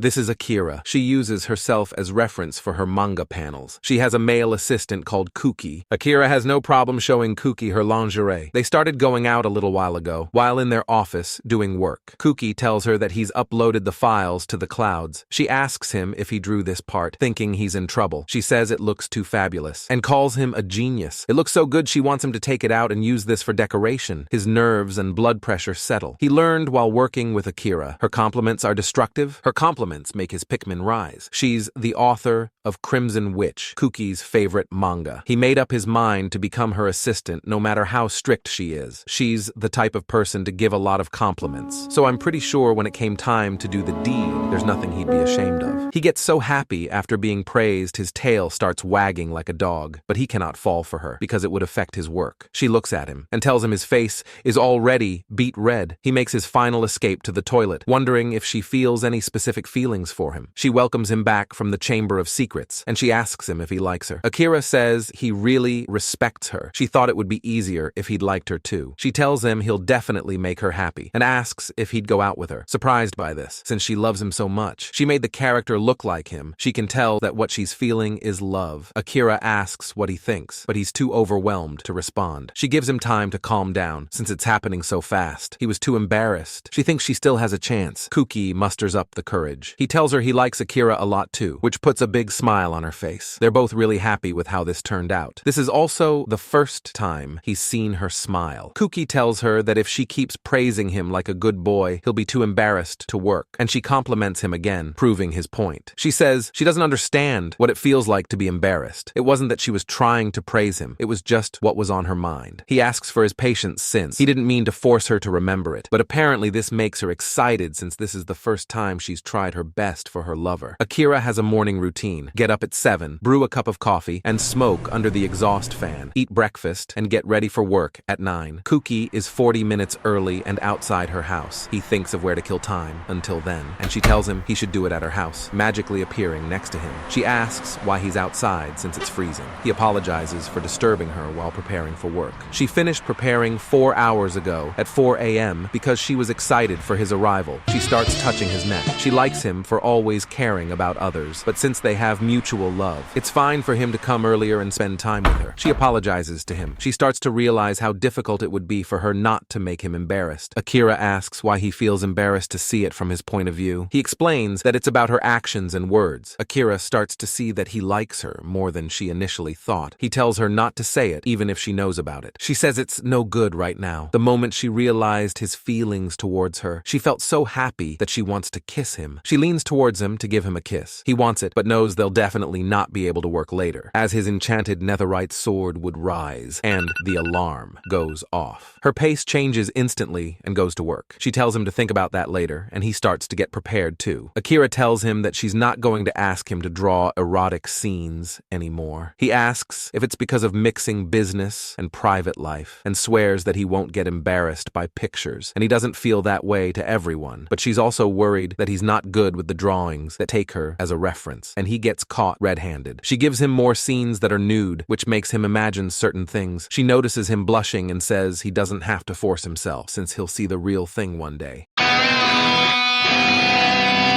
This is Akira. She uses herself as reference for her manga panels. She has a male assistant called Kuki. Akira has no problem showing Kuki her lingerie. They started going out a little while ago, while in their office doing work. Kuki tells her that he's uploaded the files to the clouds. She asks him if he drew this part, thinking he's in trouble. She says it looks too fabulous, and calls him a genius. It looks so good she wants him to take it out and use this for decoration. His nerves and blood pressure settle. He learned while working with Akira. Her compliments are destructive. Her compliments make his Pikmin rise. She's the author of Crimson Witch, Kuki's favorite manga. He made up his mind to become her assistant no matter how strict she is. She's the type of person to give a lot of compliments. So I'm pretty sure when it came time to do the deed, there's nothing he'd be ashamed of. He gets so happy after being praised, his tail starts wagging like a dog, but he cannot fall for her because it would affect his work. She looks at him and tells him his face is already beet red. He makes his final escape to the toilet, wondering if she feels any specific feelings for him. She welcomes him back from the Chamber of Secrets, and she asks him if he likes her. Akira says he really respects her. She thought it would be easier if he'd liked her too. She tells him he'll definitely make her happy, and asks if he'd go out with her, surprised by this, since she loves him so much. She made the character look like him. She can tell that what she's feeling is love. Akira asks what he thinks, but he's too overwhelmed to respond. She gives him time to calm down, since it's happening so fast. He was too embarrassed. She thinks she still has a chance. Kuki musters up the courage. He tells her he likes Akira a lot too, which puts a big smile on her face. They're both really happy with how this turned out. This is also the first time he's seen her smile. Kuki tells her that if she keeps praising him like a good boy, he'll be too embarrassed to work, and she compliments him again, proving his point. She says she doesn't understand what it feels like to be embarrassed. It wasn't that she was trying to praise him, it was just what was on her mind. He asks for his patience since he didn't mean to force her to remember it, but apparently this makes her excited since this is the first time she's tried her best for her lover. Akira has a morning routine. Get up at 7, brew a cup of coffee, and smoke under the exhaust fan, eat breakfast, and get ready for work at 9. Kuki is 40 minutes early and outside her house. He thinks of where to kill time until then, and she tells him he should do it at her house, magically appearing next to him. She asks why he's outside since it's freezing. He apologizes for disturbing her while preparing for work. She finished preparing 4 hours ago at 4 a.m. because she was excited for his arrival. She starts touching his neck. She likes him for always caring about others, but since they have mutual love, it's fine for him to come earlier and spend time with her. She apologizes to him. She starts to realize how difficult it would be for her not to make him embarrassed. Akira asks why he feels embarrassed to see it from his point of view. He explains that it's about her actions and words. Akira starts to see that he likes her more than she initially thought. He tells her not to say it, even if she knows about it. She says it's no good right now. The moment she realized his feelings towards her, she felt so happy that she wants to kiss him. She leans towards him to give him a kiss. He wants it, but knows they'll definitely not be able to work later, as his enchanted netherite sword would rise, and the alarm goes off. Her pace changes instantly and goes to work. She tells him to think about that later, and he starts to get prepared too. Akira tells him that she's not going to ask him to draw erotic scenes anymore. He asks if it's because of mixing business and private life, and swears that he won't get embarrassed by pictures, and he doesn't feel that way to everyone, but she's also worried that he's not good with the drawings that take her as a reference, and he gets caught red-handed. She gives him more scenes that are nude, which makes him imagine certain things. She notices him blushing and says he doesn't have to force himself, since he'll see the real thing one day.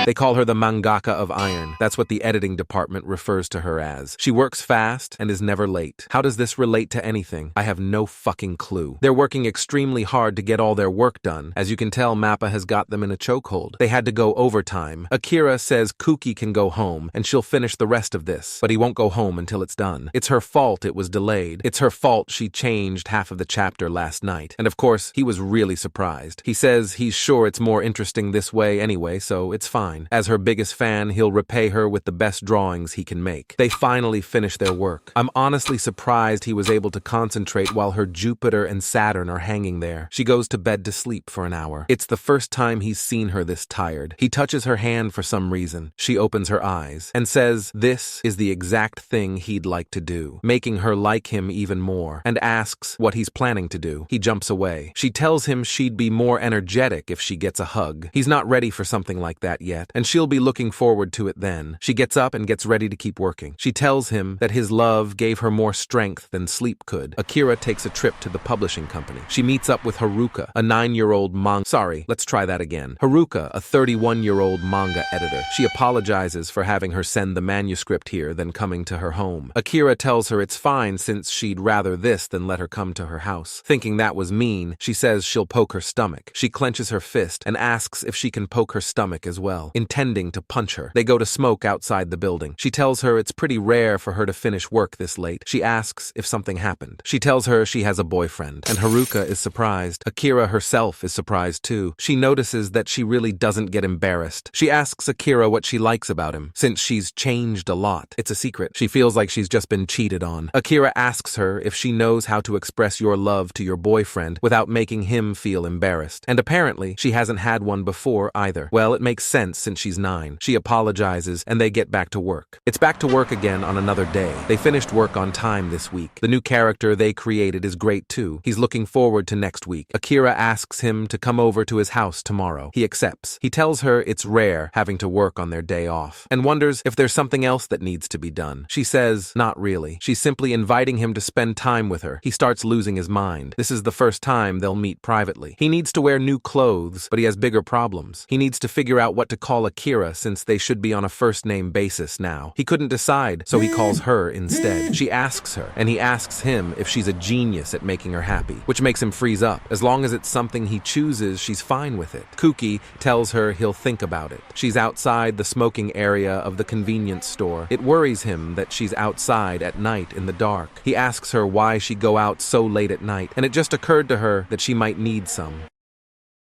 They call her the mangaka of iron. That's what the editing department refers to her as. She works fast and is never late. How does this relate to anything? I have no fucking clue. They're working extremely hard to get all their work done. As you can tell, Mappa has got them in a chokehold. They had to go overtime. Akira says Kuki can go home and she'll finish the rest of this, but he won't go home until it's done. It's her fault it was delayed. It's her fault she changed half of the chapter last night. And of course, he was really surprised. He says he's sure it's more interesting this way anyway, so it's fine. As her biggest fan, he'll repay her with the best drawings he can make. They finally finish their work. I'm honestly surprised he was able to concentrate while her Jupiter and Saturn are hanging there. She goes to bed to sleep for an hour. It's the first time he's seen her this tired. He touches her hand for some reason. She opens her eyes and says this is the exact thing he'd like to do, making her like him even more, and asks what he's planning to do. He jumps away. She tells him she'd be more energetic if she gets a hug. He's not ready for something like that yet. yet, and she'll be looking forward to it then. She gets up and gets ready to keep working. She tells him that his love gave her more strength than sleep could. Akira takes a trip to the publishing company. She meets up with Haruka, a 9-year-old manga. Sorry, let's try that again. Haruka, a 31-year-old manga editor. She apologizes for having her send the manuscript here than coming to her home. Akira tells her it's fine since she'd rather this than let her come to her house. Thinking that was mean, she says she'll poke her stomach. She clenches her fist and asks if she can poke her stomach as well, intending to punch her. They go to smoke outside the building. She tells her it's pretty rare for her to finish work this late. She asks if something happened. She tells her she has a boyfriend, and Haruka is surprised. Akira herself is surprised too. She notices that she really doesn't get embarrassed. She asks Akira what she likes about him, since she's changed a lot. It's a secret. She feels like she's just been cheated on. Akira asks her if she knows how to express your love to your boyfriend without making him feel embarrassed. And apparently, she hasn't had one before either. Well, it makes sense since she's 9. She apologizes, and they get back to work. It's back to work again on another day. They finished work on time this week. The new character they created is great too. He's looking forward to next week. Akira asks him to come over to his house tomorrow. He accepts. He tells her it's rare having to work on their day off, and wonders if there's something else that needs to be done. She says, not really. She's simply inviting him to spend time with her. He starts losing his mind. This is the first time they'll meet privately. He needs to wear new clothes, but he has bigger problems. He needs to figure out what to call Akira since they should be on a first-name basis now. He couldn't decide, so he calls her instead. She asks her, and he asks him if she's a genius at making her happy, which makes him freeze up. As long as it's something he chooses, she's fine with it. Kuki tells her he'll think about it. She's outside the smoking area of the convenience store. It worries him that she's outside at night in the dark. He asks her why she go out so late at night, and it just occurred to her that she might need some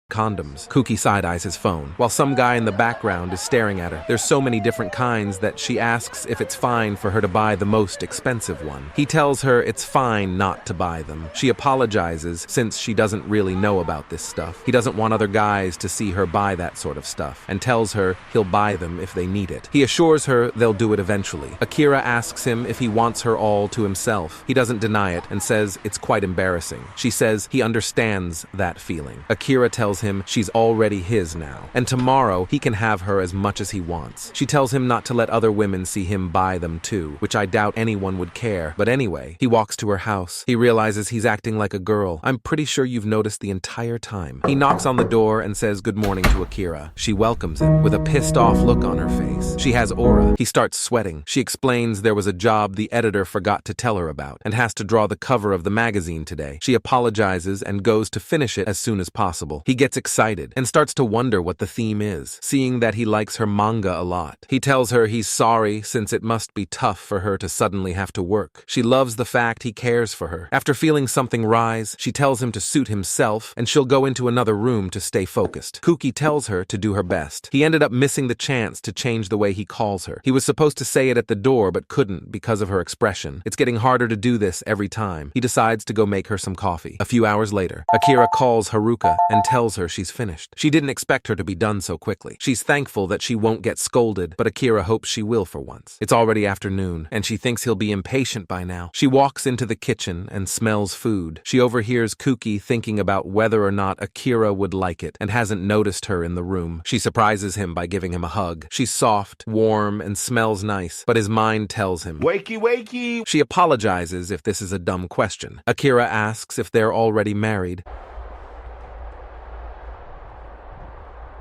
condoms. Kuki side-eyes his phone, while some guy in the background is staring at her. There's so many different kinds that she asks if it's fine for her to buy the most expensive one. He tells her it's fine not to buy them. She apologizes since she doesn't really know about this stuff. He doesn't want other guys to see her buy that sort of stuff, and tells her he'll buy them if they need it. He assures her they'll do it eventually. Akira asks him if he wants her all to himself. He doesn't deny it and says it's quite embarrassing. She says he understands that feeling. Akira tells him she's already his now, and tomorrow he can have her as much as he wants. She tells him not to let other women see him buy them too, which I doubt anyone would care. But anyway, he walks to her house. He realizes he's acting like a girl. I'm pretty sure you've noticed the entire time. He knocks on the door and says good morning to Akira. She welcomes him with a pissed off look on her face. She has aura. He starts sweating. She explains there was a job the editor forgot to tell her about and has to draw the cover of the magazine today. She apologizes and goes to finish it as soon as possible. He gets excited and starts to wonder what the theme is, seeing that he likes her manga a lot. He tells her he's sorry since it must be tough for her to suddenly have to work. She loves the fact he cares for her. After feeling something rise, she tells him to suit himself and she'll go into another room to stay focused. Kuki tells her to do her best. He ended up missing the chance to change the way he calls her. He was supposed to say it at the door but couldn't because of her expression. It's getting harder to do this every time. He decides to go make her some coffee. A few hours later, Akira calls Haruka and tells her she's finished. She didn't expect her to be done so quickly. She's thankful that she won't get scolded, but Akira hopes she will for once. It's already afternoon, and she thinks he'll be impatient by now. She walks into the kitchen and smells food. She overhears Kuki thinking about whether or not Akira would like it and hasn't noticed her in the room. She surprises him by giving him a hug. She's soft, warm, and smells nice, but his mind tells him, "Wakey, wakey!" She apologizes if this is a dumb question. Akira asks if they're already married.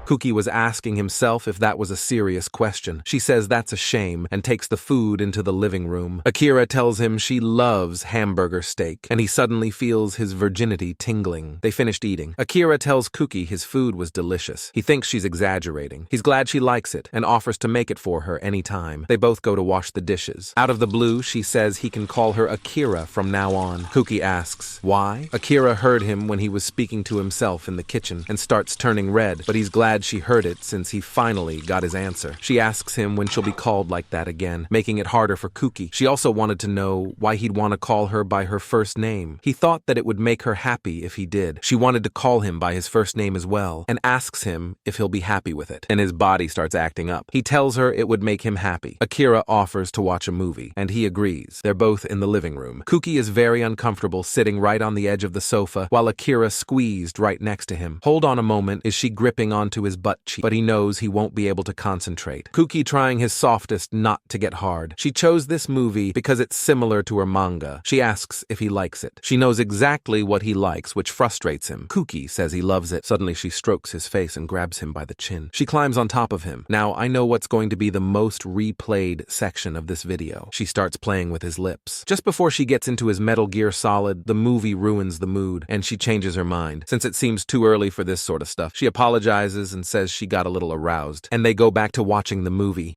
Kuki was asking himself if that was a serious question. She says that's a shame and takes the food into the living room. Akira tells him she loves hamburger steak, and he suddenly feels his virginity tingling. They finished eating. Akira tells Kuki his food was delicious. He thinks she's exaggerating. He's glad she likes it and offers to make it for her anytime. They both go to wash the dishes. Out of the blue, she says he can call her Akira from now on. Kuki asks, why? Akira heard him when he was speaking to himself in the kitchen and starts turning red, but he's glad she heard it since he finally got his answer. She asks him when she'll be called like that again, making it harder for Kuki. She also wanted to know why he'd want to call her by her first name. He thought that it would make her happy if he did. She wanted to call him by his first name as well, and asks him if he'll be happy with it. And his body starts acting up. He tells her it would make him happy. Akira offers to watch a movie, and he agrees. They're both in the living room. Kuki is very uncomfortable sitting right on the edge of the sofa, while Akira squeezed right next to him. Hold on a moment, is she gripping onto his butt cheek, but he knows he won't be able to concentrate. Kuki trying his softest not to get hard. She chose this movie because it's similar to her manga. She asks if he likes it. She knows exactly what he likes, which frustrates him. Kuki says he loves it. Suddenly she strokes his face and grabs him by the chin. She climbs on top of him. Now I know what's going to be the most replayed section of this video. She starts playing with his lips. Just before she gets into his Metal Gear Solid, the movie ruins the mood, and she changes her mind. Since it seems too early for this sort of stuff, she apologizes and says she got a little aroused, and they go back to watching the movie.